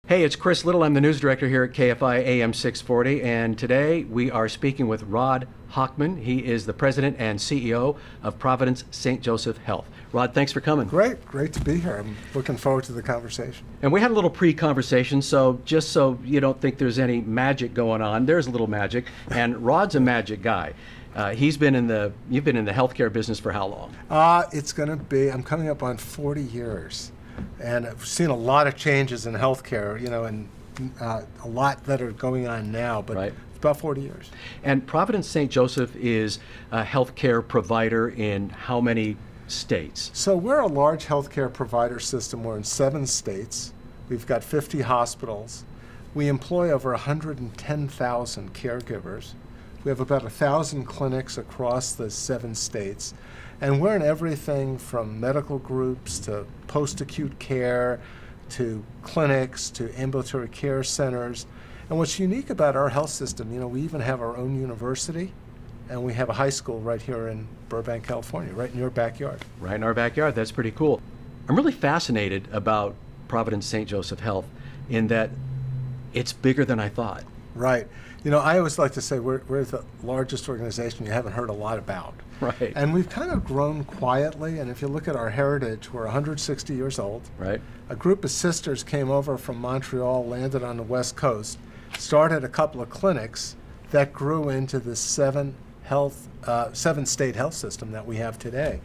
Hey, it's Chris Little. I'm the news director here at KFI AM 640, and today we are speaking with Rod Hochman. He is the president and CEO of Providence St. Joseph Health. Rod, thanks for coming. Great to be here. I'm looking forward to the conversation. And we had a little pre-conversation, so just so you don't think there's any magic going on, there's a little magic, and Rod's a magic guy. You've been in the healthcare business for how long? I'm coming up on 40 years. And I've seen a lot of changes in healthcare, and a lot that are going on now, but Right. It's about 40 years. And Providence St. Joseph is a healthcare provider in how many states? So we're a large healthcare provider system. We're in 7 states. We've got 50 hospitals. We employ over 110,000 caregivers. We have about 1,000 clinics across the 7 states. And we're in everything from medical groups to post-acute care to clinics to ambulatory care centers. And what's unique about our health system, we even have our own university, and we have a high school right here in Burbank, California, right in your backyard. Right in our backyard. That's pretty cool. I'm really fascinated about Providence St. Joseph Health in that it's bigger than I thought. Right. I always like to say we're the largest organization you haven't heard a lot about. Right. And we've kind of grown quietly, and if you look at our heritage, we're 160 years old. Right. A group of sisters came over from Montreal, landed on the West Coast, started a couple of clinics that grew into the 7-state health system that we have today.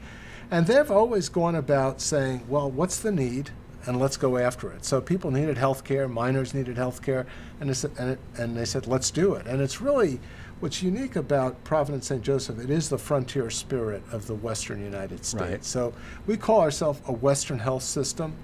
And they've always gone about saying, well, what's the need? And let's go after it. So people needed health care, minors needed health care, and they said, let's do it. And it's really, what's unique about Providence St. Joseph, it is the frontier spirit of the Western United States. Right. So we call ourselves a Western health system.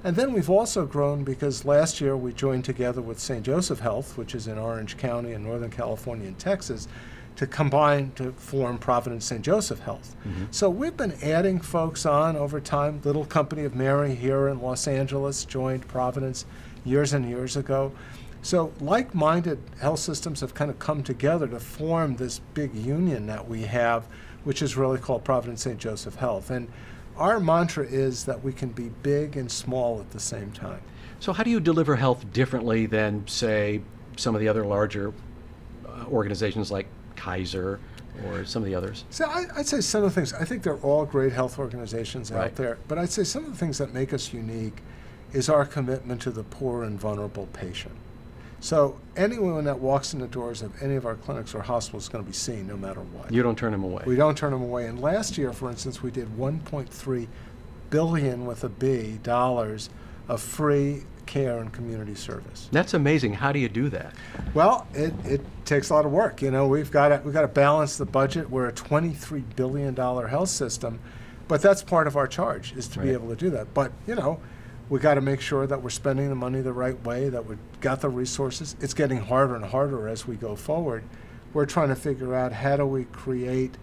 And then we've also grown because last year we joined together with St. Joseph Health, which is in Orange County in Northern California and Texas, to combine to form Providence St. Joseph Health. Mm-hmm. So we've been adding folks on over time. Little Company of Mary here in Los Angeles joined Providence years and years ago. So like-minded health systems have kind of come together to form this big union that we have, which is really called Providence St. Joseph Health. And our mantra is that we can be big and small at the same time. So how do you deliver health differently than, say, some of the other larger organizations like Kaiser or some of the others? So I'd say some of the things, I think they're all great health organizations Right. out there, but I'd say some of the things that make us unique is our commitment to the poor and vulnerable patient. So anyone that walks in the doors of any of our clinics or hospitals is going to be seen no matter what. You don't turn them away. We don't turn them away. And last year, for instance, we did $1.3 billion with a B dollars of free care and community service. That's amazing. How do you do that? Well, it takes a lot of work. We've got to balance the budget. We're a $23 billion health system, but that's part of our charge is to be Right. able to do that. But we got to make sure that we're spending the money the right way, that we've got the resources. It's getting harder and harder as we go forward. We're trying to figure out how do we create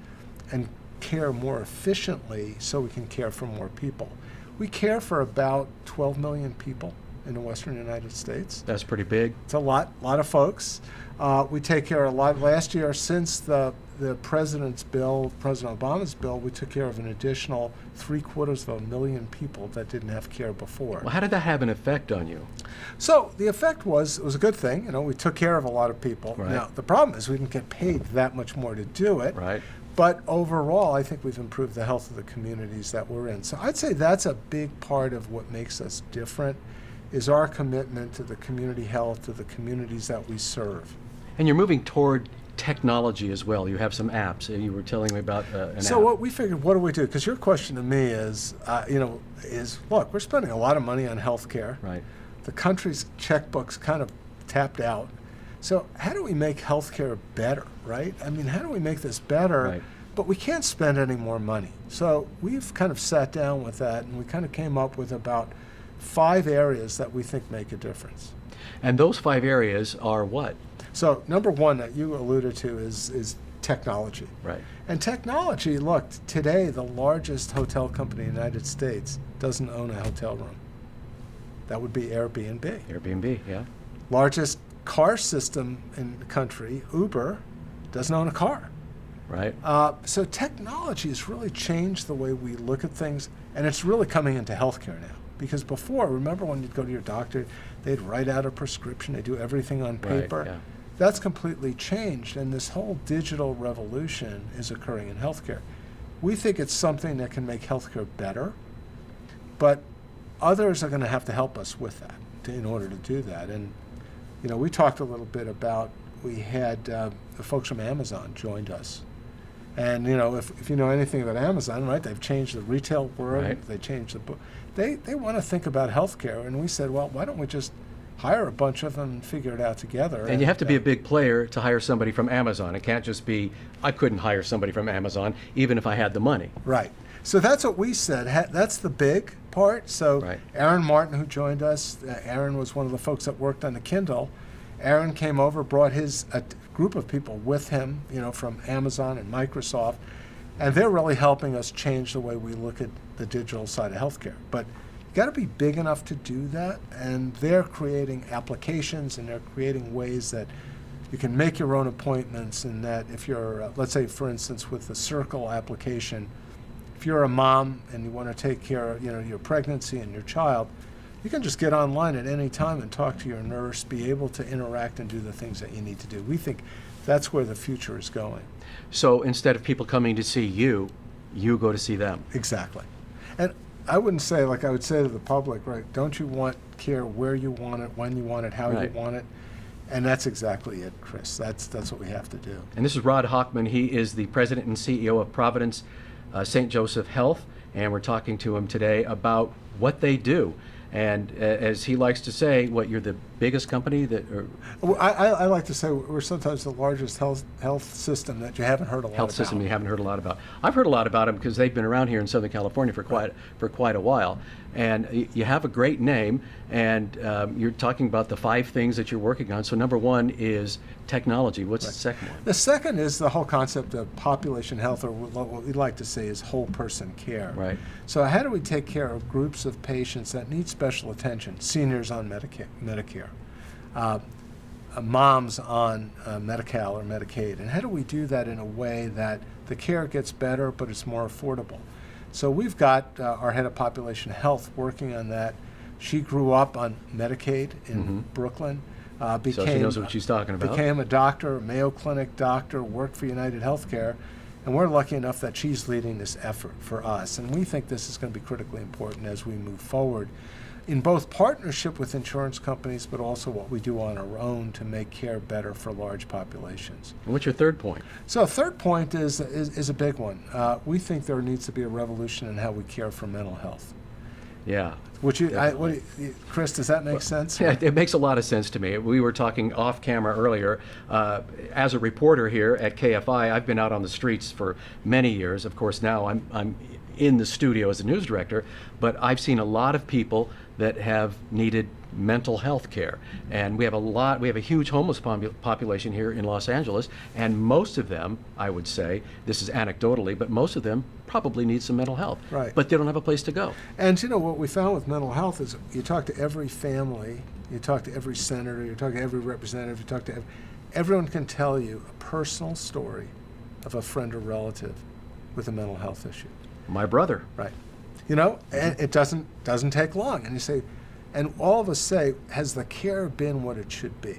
and care more efficiently so we can care for more people. We care for about 12 million people in the Western United States. That's pretty big. It's a lot of folks. We take care of a lot. Last year, since the President's bill, President Obama's bill, we took care of an additional 750,000 people that didn't have care before. Well, how did that have an effect on you? So the effect was, it was a good thing. We took care of a lot of people. Right. Now, the problem is we didn't get paid that much more to do it. Right. But overall, I think we've improved the health of the communities that we're in. So I'd say that's a big part of what makes us different, is our commitment to the community health, to the communities that we serve. And you're moving toward technology as well. You have some apps. You were telling me about an So app. what we figured, what do we do? Because your question to me is, look, we're spending a lot of money on healthcare. Right. The country's checkbook's kind of tapped out. So how do we make healthcare better, right? I mean, how do we make this better? Right. But we can't spend any more money. So we've kind of sat down with that, and we kind of came up with about 5 areas that we think make a difference. And those 5 areas are what? So number one that you alluded to is technology. Right. And technology, look, today the largest hotel company in the United States doesn't own a hotel room. That would be Airbnb. Airbnb, yeah. Largest car system in the country, Uber, doesn't own a car. Right. So technology has really changed the way we look at things, and it's really coming into healthcare now. Because before, remember when you'd go to your doctor, they'd write out a prescription, they'd do everything on paper. Right, yeah. That's completely changed, and this whole digital revolution is occurring in healthcare. We think it's something that can make healthcare better, but others are going to have to help us with that in order to do that. And we talked a little bit about, we had the folks from Amazon joined us. And if you know anything about Amazon, right, they've changed the retail world, Right. they changed the book. They want to think about healthcare, and we said, well, why don't we just hire a bunch of them and figure it out together? And you have to be a big player to hire somebody from Amazon. It can't just be, I couldn't hire somebody from Amazon even if I had the money. Right. So that's what we said. That's the big part. So Right. Aaron Martin, who joined us, Aaron was one of the folks that worked on the Kindle. Aaron came over, brought his group of people with him, from Amazon and Microsoft, and they're really helping us change the way we look at the digital side of healthcare. But you got to be big enough to do that, and they're creating applications and they're creating ways that you can make your own appointments, and that if you're, let's say, for instance, with the Circle application, if you're a mom and you want to take care of your pregnancy and your child, you can just get online at any time and talk to your nurse, be able to interact and do the things that you need to do. We think that's where the future is going. So instead of people coming to see you, you go to see them. Exactly. And I wouldn't say, like I would say to the public, right, don't you want care where you want it, when you want it, how Right. you want it? And that's exactly it, Chris. That's what we have to do. And this is Rod Hochman. He is the president and CEO of Providence St. Joseph Health, and we're talking to him today about what they do. And as he likes to say, you're the biggest company that... Well, I like to say we're sometimes the largest health system that you haven't heard a lot about. Health system you haven't heard a lot about. I've heard a lot about them because they've been around here in Southern California for quite a while. And you have a great name, and you're talking about the 5 things that you're working on. So number 1 is technology. What's the second one? The second is the whole concept of population health, or what we like to say is whole person care. Right. So how do we take care of groups of patients that need special attention? Seniors on Medicare, moms on Medi-Cal or Medicaid, and how do we do that in a way that the care gets better but it's more affordable? So we've got our head of population health working on that. She grew up on Medicaid in Brooklyn. So she knows what she's talking about. Became a doctor, a Mayo Clinic doctor, worked for United Healthcare, and we're lucky enough that she's leading this effort for us. And we think this is going to be critically important as we move forward in both partnership with insurance companies, but also what we do on our own to make care better for large populations. And what's your third point? So a third point is a big one. We think there needs to be a revolution in how we care for mental health. Yeah. Chris, does that make sense? Yeah, it makes a lot of sense to me. We were talking off camera earlier. As a reporter here at KFI, I've been out on the streets for many years. Of course, now I'm in the studio as a news director, but I've seen a lot of people that have needed mental health care. And we have a huge homeless population here in Los Angeles, and most of them, I would say, this is anecdotally, but most of them probably need some mental health. Right. But they don't have a place to go. And what we found with mental health is you talk to every family, you talk to every senator, you talk to every representative, you talk to everyone can tell you a personal story of a friend or relative with a mental health issue. My brother. Right. And it doesn't take long. And you say, and all of us say, has the care been what it should be?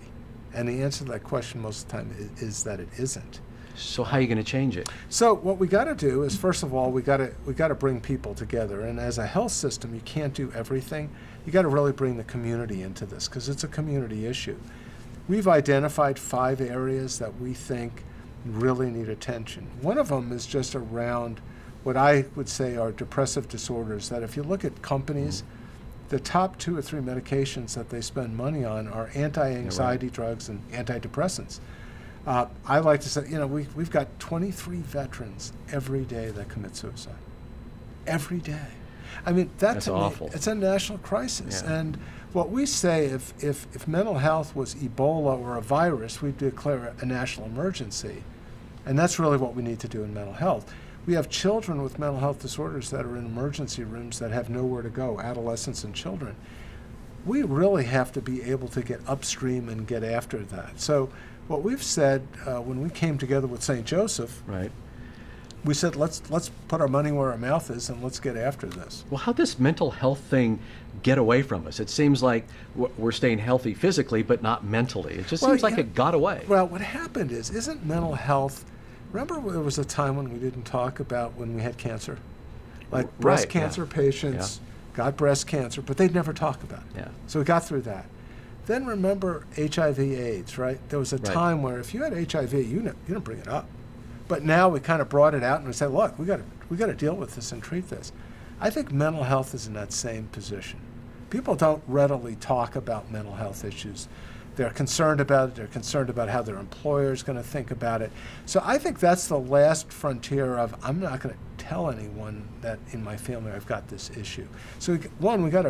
And the answer to that question most of the time is that it isn't. So how are you going to change it? So what we got to do is, first of all, we got to bring people together. And as a health system, you can't do everything. You got to really bring the community into this because it's a community issue. We've identified 5 areas that we think really need attention. One of them is just around what I would say are depressive disorders, that if you look at companies, the top 2 or 3 medications that they spend money on are anti-anxiety drugs and antidepressants. I like to say, we've got 23 veterans every day that commit suicide. Every day. I mean, That's awful. It's a national crisis. Yeah. And what we say, if mental health was Ebola or a virus, we'd declare a national emergency. And that's really what we need to do in mental health. We have children with mental health disorders that are in emergency rooms that have nowhere to go, adolescents and children. We really have to be able to get upstream and get after that. So what we've said when we came together with St. Joseph, Right. we said, let's put our money where our mouth is and let's get after this. Well, how'd this mental health thing get away from us? It seems like we're staying healthy physically, but not mentally. It just seems like it got away. Well, what happened isn't mental health, remember there was a time when we didn't talk about when we had cancer? Like breast cancer patients got breast cancer, but they'd never talk about it. Yeah. So we got through that. Then remember HIV/AIDS, right? There was a time where if you had HIV, you didn't bring it up. But now we kind of brought it out and we said, look, we got to deal with this and treat this. I think mental health is in that same position. People don't readily talk about mental health issues. They're concerned about it. They're concerned about how their employer is going to think about it. So I think that's the last frontier of, I'm not going to tell anyone that in my family I've got this issue. So we got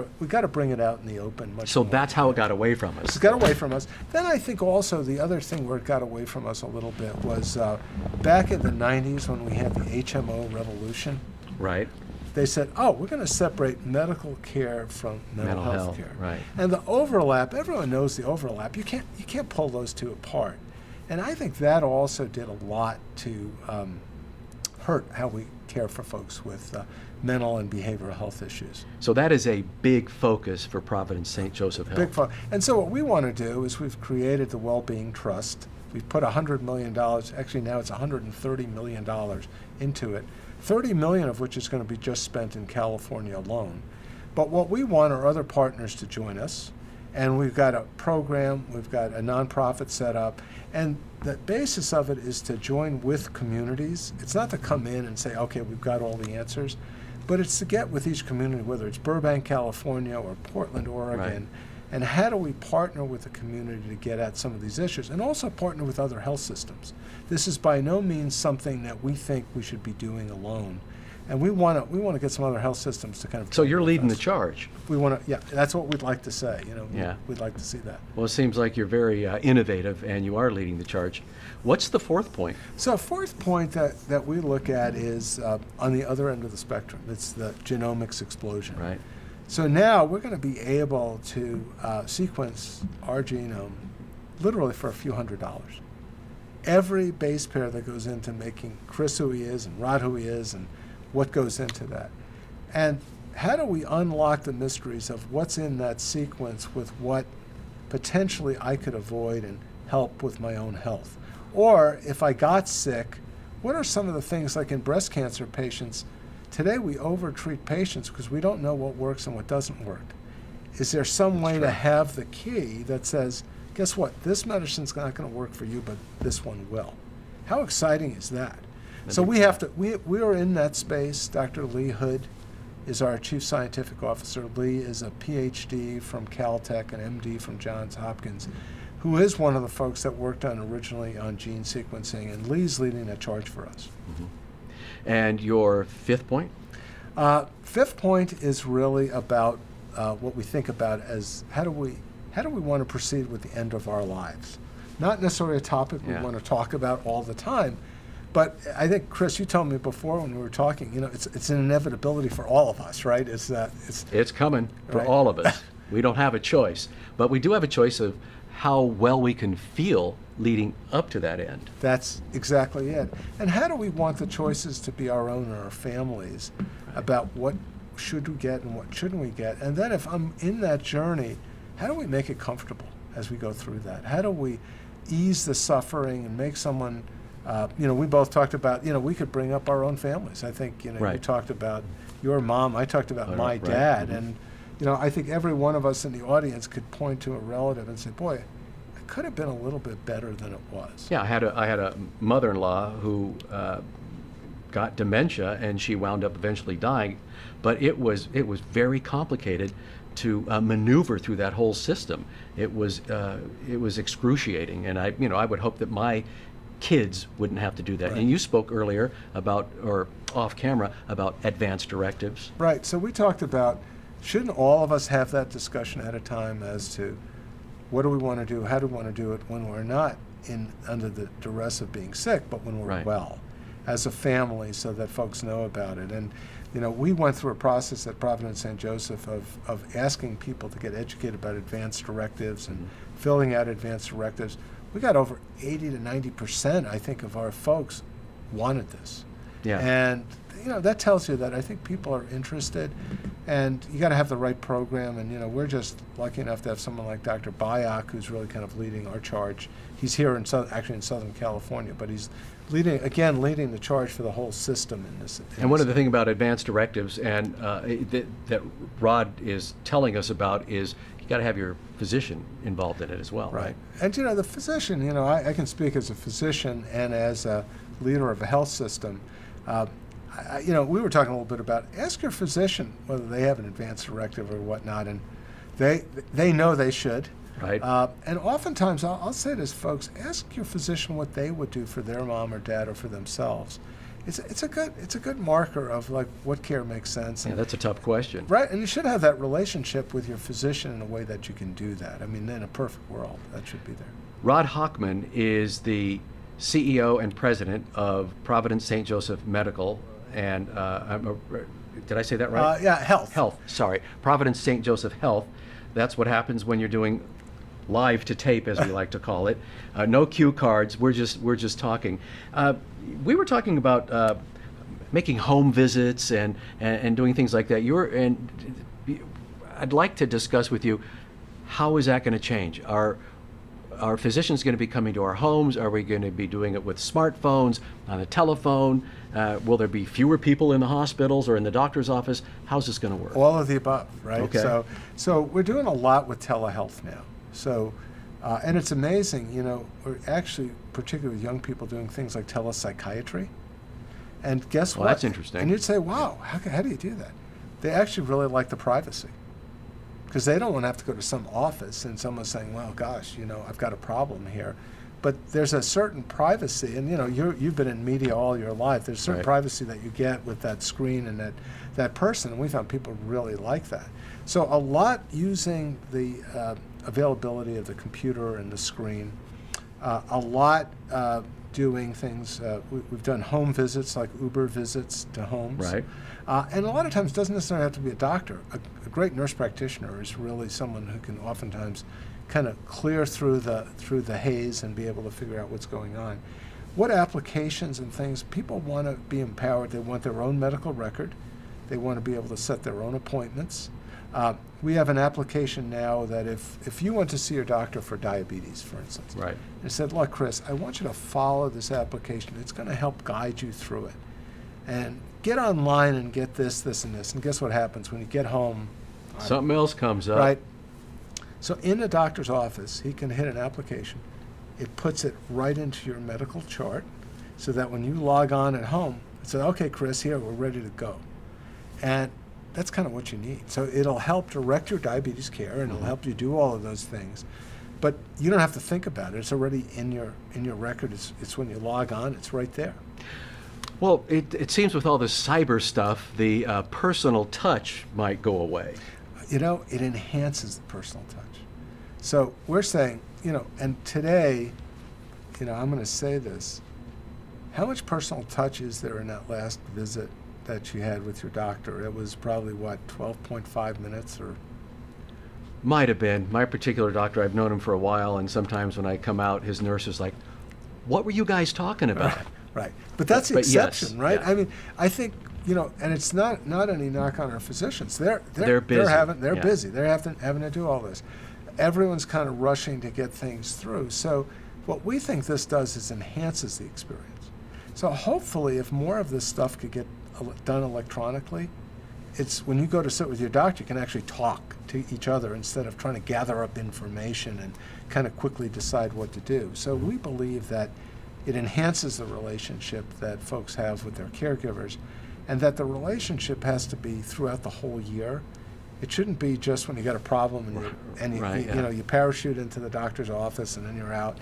to bring it out in the open much more. So that's how it got away from us. It got away from us. Then I think also the other thing where it got away from us a little bit was back in the 90s when we had the HMO Revolution. Right. They said, oh, we're going to separate medical care from mental health care. Right. And the overlap, everyone knows the overlap. You can't pull those two apart. And I think that also did a lot to hurt how we care for folks with mental and behavioral health issues. So that is a big focus for Providence St. Joseph Health. Big focus. And so what we want to do is we've created the Wellbeing Trust. We've put $100 million, actually now it's $130 million into it. 30 million of which is going to be just spent in California alone. But what we want are other partners to join us. And we've got a program, we've got a nonprofit set up, and the basis of it is to join with communities. It's not to come in and say, okay, we've got all the answers, but it's to get with each community, whether it's Burbank, California, or Portland, Oregon, and how do we partner with the community to get at some of these issues, and also partner with other health systems. This is by no means something that we think we should be doing alone, and we want to get some other health systems to kind of. So you're leading the charge. We want to, yeah. That's what we'd like to say. We'd like to see that. Well, it seems like you're very innovative, and you are leading the charge. What's the fourth point? So, fourth point that we look at is on the other end of the spectrum. It's the genomics explosion. Right. So now we're going to be able to sequence our genome literally for a few $100s. Every base pair that goes into making Chris who he is and Rod who he is and what goes into that. And how do we unlock the mysteries of what's in that sequence with what potentially I could avoid and help with my own health? Or if I got sick, what are some of the things like in breast cancer patients? Today we overtreat patients because we don't know what works and what doesn't work. Is there some way to have the key that says, guess what, this medicine's not going to work for you, but this one will? How exciting is that? So we are in that space. Dr. Lee Hood is our Chief Scientific Officer. Lee is a PhD from Caltech and MD from Johns Hopkins, who is one of the folks that worked on originally on gene sequencing, and Lee's leading that charge for us. Mm-hmm. And your fifth point? Fifth point is really about what we think about as how do we want to proceed with the end of our lives? Not necessarily a topic we want to talk about all the time, but I think, Chris, you told me before when we were talking, it's an inevitability for all of us, right? It's coming for all of us. We don't have a choice, but we do have a choice of how well we can feel leading up to that end. That's exactly it. And how do we want the choices to be our own and our families about what should we get and what shouldn't we get? And then if I'm in that journey, how do we make it comfortable as we go through that? How do we ease the suffering and make someone, we both talked about, we could bring up our own families. I think, you talked about your mom, I talked about my dad, and I think every one of us in the audience could point to a relative and say, boy, it could have been a little bit better than it was. Yeah, I had a mother-in-law who got dementia, and she wound up eventually dying, but it was very complicated to maneuver through that whole system. It was excruciating, and I would hope that my kids wouldn't have to do that. Right. And you spoke earlier about, or off camera, about advanced directives. Right. So we talked about, shouldn't all of us have that discussion at a time as to what do we want to do, how do we want to do it when we're not under the duress of being sick, but when we're well, as a family, so that folks know about it. And we went through a process at Providence St. Joseph of asking people to get educated about advanced directives and filling out advanced directives. We got over 80 to 90%, I think, of our folks wanted this. Yeah. And that tells you that I think people are interested, and you got to have the right program. And we're just lucky enough to have someone like Dr. Bayak, who's really kind of leading our charge. He's here actually in Southern California, but he's leading the charge for the whole system in this. And one of the things about advanced directives and that Rod is telling us about is you got to have your physician involved in it as well, right? And the physician, I can speak as a physician and as a leader of a health system. We were talking a little bit about ask your physician whether they have an advanced directive or whatnot, and they know they should. Right. And oftentimes, I'll say this, folks, ask your physician what they would do for their mom or dad or for themselves. It's a good marker of like what care makes sense. Yeah, that's a tough question. Right, and you should have that relationship with your physician in a way that you can do that. I mean, in a perfect world, that should be there. Rod Hochman is the CEO and president of Providence St. Joseph Medical, and did I say that right? Yeah, health. Health, sorry. Providence St. Joseph Health. That's what happens when you're doing live to tape, as we like to call it. No cue cards. We're just talking. We were talking about making home visits and doing things like that. I'd like to discuss with you, how is that going to change? Are physicians going to be coming to our homes? Are we going to be doing it with smartphones, on a telephone? Will there be fewer people in the hospitals or in the doctor's office? How's this going to work? All of the above, right? Okay. So we're doing a lot with telehealth now. So, and it's amazing, we're actually, particularly with young people, doing things like telepsychiatry. And guess what? That's interesting. And you'd say, wow, how do you do that? They actually really like the privacy, because they don't want to have to go to some office and someone's saying, well, gosh, I've got a problem here. But there's a certain privacy, and you've been in media all your life. There's certain Right. privacy that you get with that screen and that person, and we found people really like that. So a lot using the availability of the computer and the screen, a lot doing things. We've done home visits, like Uber visits to homes. Right. And a lot of times it doesn't necessarily have to be a doctor. A great nurse practitioner is really someone who can oftentimes kind of clear through the haze and be able to figure out what's going on. What applications and things, people want to be empowered. They want their own medical record. They want to be able to set their own appointments. We have an application now that if you went to see your doctor for diabetes, for instance, Right. and said, look, Chris, I want you to follow this application. It's going to help guide you through it. And get online and get this, and this. And guess what happens when you get home? Something else comes up. Right. So in the doctor's office, he can hit an application. It puts it right into your medical chart so that when you log on at home, it says, okay, Chris, here, we're ready to go. And that's kind of what you need. So it'll help direct your diabetes care, and it'll help you do all of those things. But you don't have to think about it. It's already in your record. It's when you log on, it's right there. Well, it seems with all this cyber stuff, the personal touch might go away. It enhances the personal touch. So we're saying, and today, I'm going to say this. How much personal touch is there in that last visit that you had with your doctor? It was probably, 12.5 minutes or? Might have been. My particular doctor, I've known him for a while, and sometimes when I come out, his nurse is like, what were you guys talking about? Right. But that's the But yes, exception, right? yeah. I mean, I think, and it's not any knock on our physicians. They're busy. They're Yeah. busy. They're having to do all this. Everyone's kind of rushing to get things through. So what we think this does is enhances the experience. So hopefully, if more of this stuff could get done electronically, it's when you go to sit with your doctor, you can actually talk to each other instead of trying to gather up information and kind of quickly decide what to do. So we believe that it enhances the relationship that folks have with their caregivers, and that the relationship has to be throughout the whole year. It shouldn't be just when you got a problem and Right, you parachute into the doctor's office and then you're out.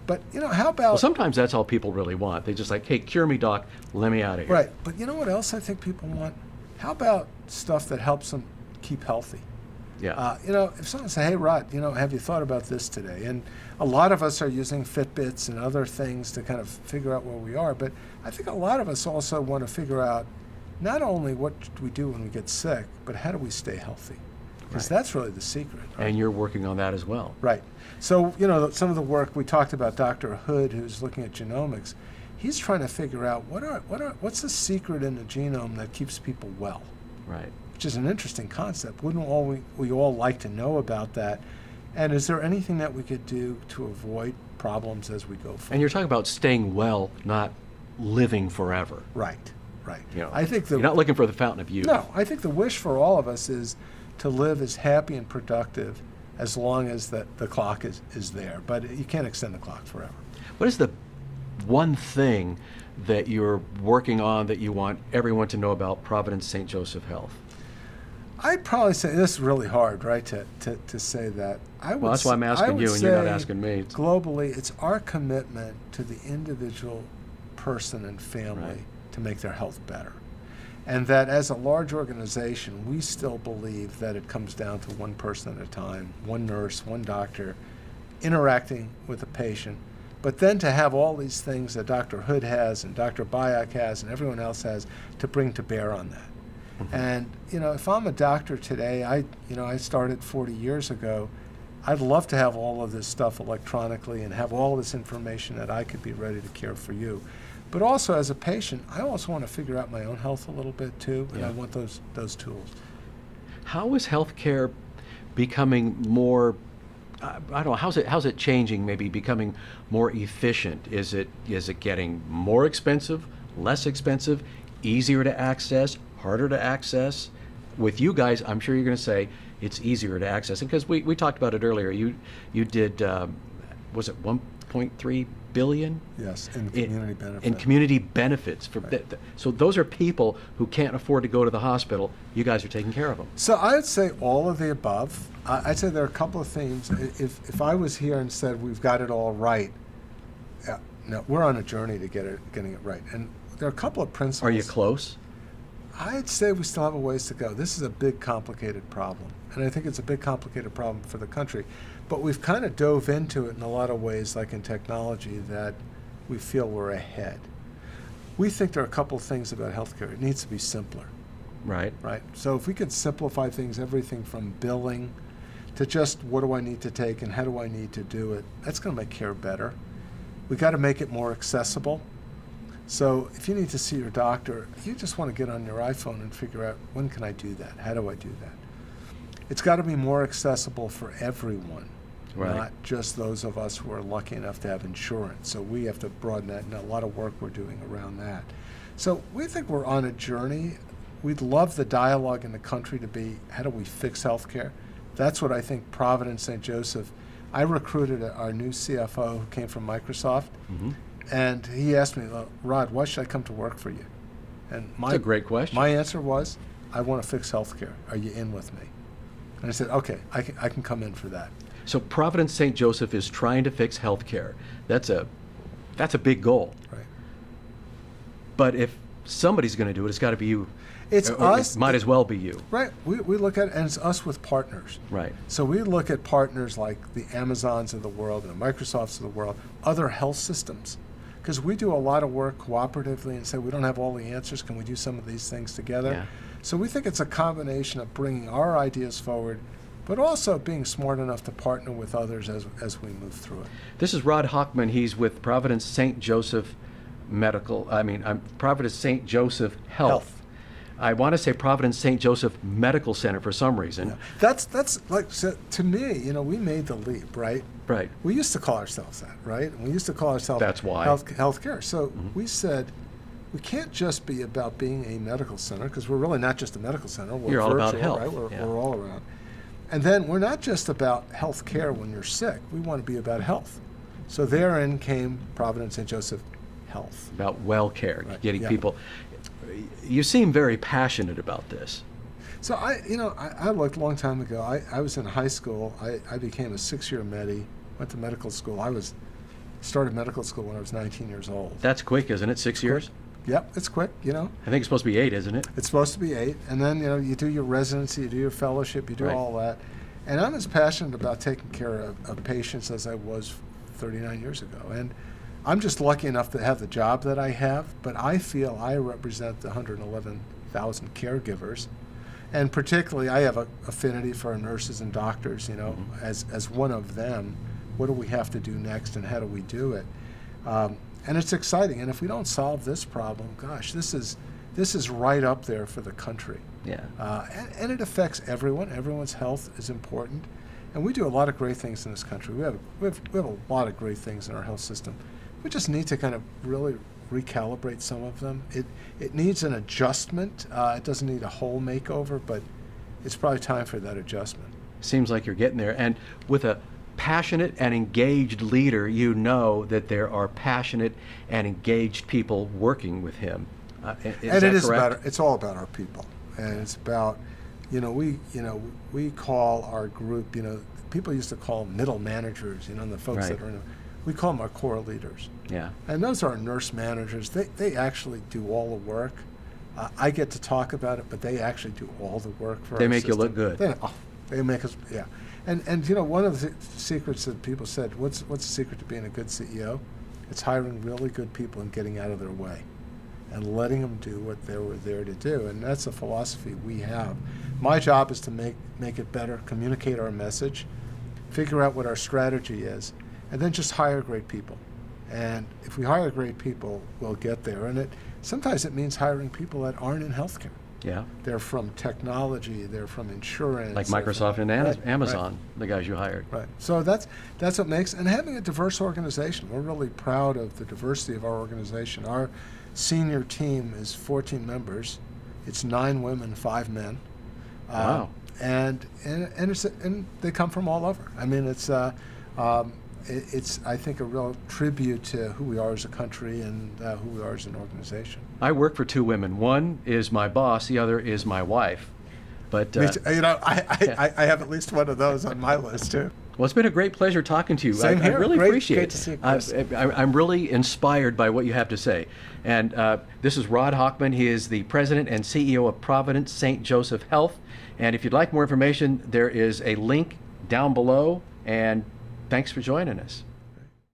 But how about Well, sometimes that's all people really want. They just like, hey, cure me, doc, let me out of here. right? But you know what else I think people want? How about stuff that helps them keep healthy? Yeah. If someone say, hey, Rod, have you thought about this today? And a lot of us are using Fitbits and other things to kind of figure out where we are. But I think a lot of us also want to figure out not only what we do when we get sick, but how do we stay healthy? Because Right. that's really the secret. Right? And you're working on that as well. Right. So, some of the work we talked about, Dr. Hood, who's looking at genomics, He's trying to figure out what's the secret in the genome that keeps people well, Right. which is an interesting concept. Wouldn't we all like to know about that? And is there anything that we could do to avoid problems as we go forward? And you're talking about staying well, not living forever. Right, right. You know, I think you're not looking for the fountain of youth. No, I think the wish for all of us is to live as happy and productive as long as the clock is there. But you can't extend the clock forever. What is the one thing that you're working on that you want everyone to know about Providence St. Joseph Health? I'd probably say, this is really hard, right, to say that. Well, that's why I'm asking you and you're not asking me. Globally, it's our commitment to the individual person and family Right. to make their health better. And that as a large organization, we still believe that it comes down to one person at a time, one nurse, one doctor, interacting with a patient. But then to have all these things that Dr. Hood has and Dr. Bayak has and everyone else has to bring to bear on that. And, if I'm a doctor today, I started 40 years ago, I'd love to have all of this stuff electronically and have all this information that I could be ready to care for you. But also as a patient, I also want to figure out my own health a little bit too, and Yeah. I want those tools. How is healthcare becoming more, I don't know, how's it changing, maybe becoming more efficient? Is it getting more expensive, less expensive, easier to access, harder to access? With you guys, I'm sure you're going to say it's easier to access. Because we talked about it earlier. You did, was it 1.3 billion? Yes, in community benefit. In community benefits. So those are people who can't afford to go to the hospital. You guys are taking care of them. So I would say all of the above. I'd say there are a couple of themes. If I was here and said we've got it all right, no, we're on a journey to getting it right. And there are a couple of principles. Are you close? I'd say we still have a ways to go. This is a big, complicated problem. And I think it's a big, complicated problem for the country. But we've kind of dove into it in a lot of ways, like in technology, that we feel we're ahead. We think there are a couple of things about healthcare. It needs to be simpler, Right. right? So if we could simplify things, everything from billing to just what do I need to take and how do I need to do it, that's going to make care better. We got to make it more accessible. So if you need to see your doctor, you just want to get on your iPhone and figure out, when can I do that? How do I do that? It's got to be more accessible for everyone, Right. not just those of us who are lucky enough to have insurance. So we have to broaden that, and a lot of work we're doing around that. So we think we're on a journey. We'd love the dialogue in the country to be, how do we fix healthcare? That's what I think Providence St. Joseph. I recruited our new CFO who came from Microsoft. Mm-hmm. And he asked me, Rod, why should I come to work for you? And That's a great question. My answer was, I want to fix healthcare. Are you in with me? And I said, okay, I can come in for that. So Providence St. Joseph is trying to fix healthcare. That's a big goal. Right. But if somebody's going to do it, it's got to be you. It's Or us. It might as well be you. Right. We look at it, and it's us with partners. Right. So we look at partners like the Amazons of the world and the Microsofts of the world, other health systems. Because we do a lot of work cooperatively and say, we don't have all the answers. Can we do some of these things together? Yeah. So we think it's a combination of bringing our ideas forward, but also being smart enough to partner with others as we move through it. This is Rod Hochman. He's with Providence St. Joseph Providence St. Joseph Health. I want to say Providence St. Joseph Medical Center for some reason. Yeah. That's like, so to me, we made the leap, right? Right. We used to call ourselves that, right? We used to call ourselves That's why. healthcare. So we said, we can't just be about being a medical center, because we're really not just a medical center. We're You're all about virtual, health. right? Yeah. We're all around. And then we're not just about health care when you're sick. We want to be about health. So therein came Providence St. Joseph Health. About well care, Right. getting Yeah. people. You seem very passionate about this. So I looked a long time ago. I was in high school. I became a 6-year Medi, went to medical school. Started medical school when I was 19 years old. That's quick, isn't it? 6 years? Yep, it's quick, I think it's supposed to be 8, isn't it? It's supposed to be 8, and then you do your residency, you do your fellowship, you do Right. all that. And I'm as passionate about taking care of patients as I was 39 years ago. And I'm just lucky enough to have the job that I have, but I feel I represent the 111,000 caregivers. And particularly, I have an affinity for our nurses and doctors, as one of them. What do we have to do next, and how do we do it? And it's exciting. And if we don't solve this problem, gosh, this is right up there for the country. Yeah. And it affects everyone. Everyone's health is important. And we do a lot of great things in this country. We have a lot of great things in our health system. We just need to kind of really recalibrate some of them. It needs an adjustment. It doesn't need a whole makeover, but it's probably time for that adjustment. Seems like you're getting there. And with a passionate and engaged leader, you know that there are passionate and engaged people working with him. Is that correct? It's all about our people, and it's about, we call our group, people used to call them middle managers, and the folks Right. that are in, we call them our core leaders. Yeah. And those are nurse managers. They actually do all the work. I get to talk about it, but they actually do all the work for us. They make you look good. They make us, yeah. And one of the secrets that people said, what's the secret to being a good CEO? It's hiring really good people and getting out of their way and letting them do what they were there to do. And that's a philosophy we have. My job is to make it better, communicate our message, figure out what our strategy is, and then just hire great people. And if we hire great people, we'll get there. And sometimes it means hiring people that aren't in healthcare. Yeah. They're from technology, they're from insurance. Like Microsoft and Amazon, the guys you hired. Right. So that's what makes, and having a diverse organization. We're really proud of the diversity of our organization. Our senior team is 14 members. It's 9 women, 5 men. Wow. And they come from all over. I mean, it's I think a real tribute to who we are as a country and who we are as an organization. I work for 2 women. One is my boss, the other is my wife. But I have at least one of those on my list too. well, it's been a great pleasure talking to you. Same I here. really appreciate Great it. to see you, Chris. I'm really inspired by what you have to say. And this is Rod Hochman. He is the president and CEO of Providence St. Joseph Health. And if you'd like more information, there is a link down below. And thanks for joining us.